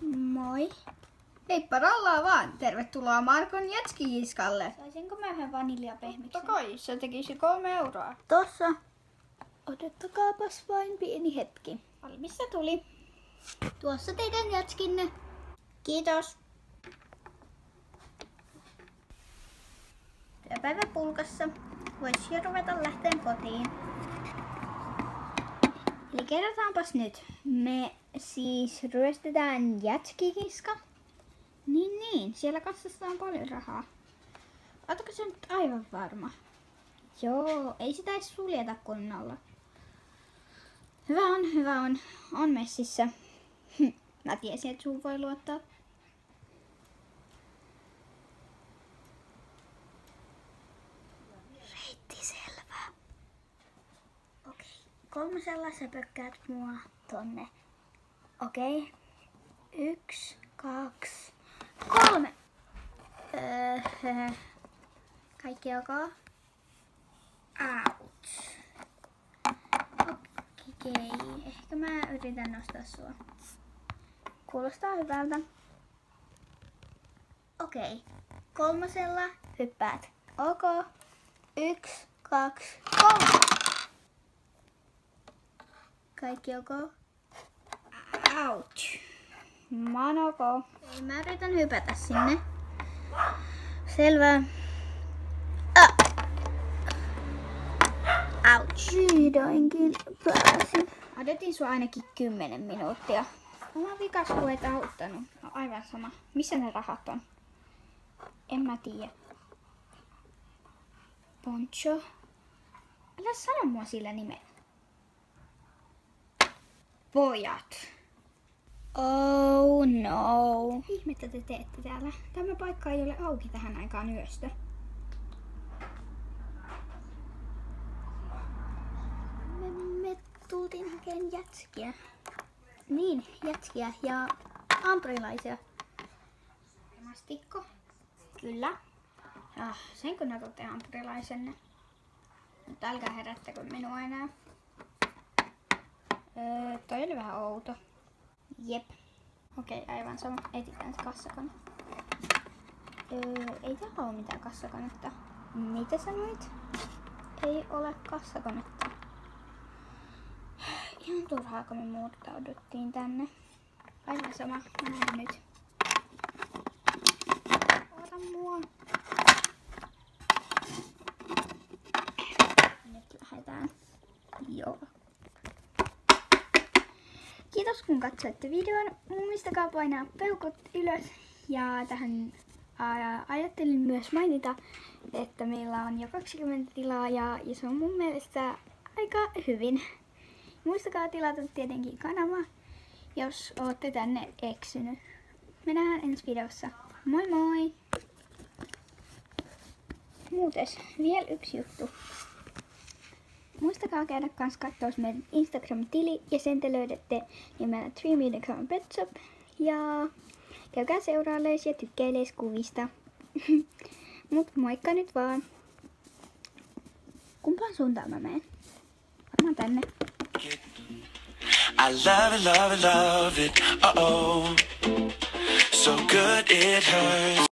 Moi. Heippa rallaa vaan! Tervetuloa Markon jetskikiskalle. Saisinko mä yhden vaniljapehmiksen? Totta kai, se tekisi 3 euroa. Tossa. Odottakaapas vain pieni hetki. Valmis se tuli. Tuossa teidän jetskinne. Kiitos. Työpäivä pulkassa. Vois jo ruveta lähteen kotiin. Eli kerrotaanpas nyt. Me siis ryöstetään jätskikiska. Niin, siellä kassassa on paljon rahaa. Ootko se nyt aivan varma? Joo, ei sitä edes suljeta kunnolla. Hyvä on. On messissä. Mä tiesin, että sun voi luottaa. Reitti selvä. Okei, 3 sä pökkäät mua tonne. Okei. 1, 2, 3. Kaikki ok? Ouch. Okei, ehkä mä yritän nostaa sua. Kuulostaa hyvältä. Okei, 3 hyppäät. Ok. 1, 2, 3. Kaikki ok? Ouch. Mä oon ok. Ei, mä yritän hypätä sinne. Selvä. Ouch. Vihdoinkin pääsin. Odotin sua ainakin 10 minuuttia. Oma vikas, kun et auttanut. No, aivan sama. Missä ne rahat on? En mä tiedä. Poncho. Älä sano mua sillä nimellä. Pojat. Oh no. Ihmettä te teette täällä. Tämä paikka ei ole auki tähän aikaan yöstä. Me tultiin hakemaan jätskiä. Niin, jätskiä ja ampurilaisia. Mastikko. Kyllä. Sen kun otatte ampurilaisenne. Mutta älkää herättäkö minua enää. Toi oli vähän outo. Jep. Okei, aivan sama. Etitään se kassakone. Ei täällä ole mitään kassakonetta. Mitä sanoit? Ei ole kassakonetta. Ihan turhaa, kun me muuttauduttiin tänne. Aivan sama. Mä näen nyt. Ota mua. Nyt lähdetään. Joo. Kiitos kun katsoitte videon. Muistakaa painaa peukut ylös. Ja tähän ajattelin myös mainita, että meillä on jo 20 tilaa ja se on mun mielestä aika hyvin. Muistakaa tilata tietenkin kanava, jos ootte tänne eksynyt. Me nähdään ensi videossa. Moi moi! Muutes, vielä yksi juttu. Muistakaa käydä kans kattoo meidän Instagram-tili ja sen te löydätte nimellä 3 Unicorn Pet Shop. Ja käykää seuraillees ja tykkäilees kuvista. Mut moikka nyt vaan. Kumpaan suuntaan mä menen? Varmaan tänne. I love it, love it, love it, uh-oh, so good it hurts.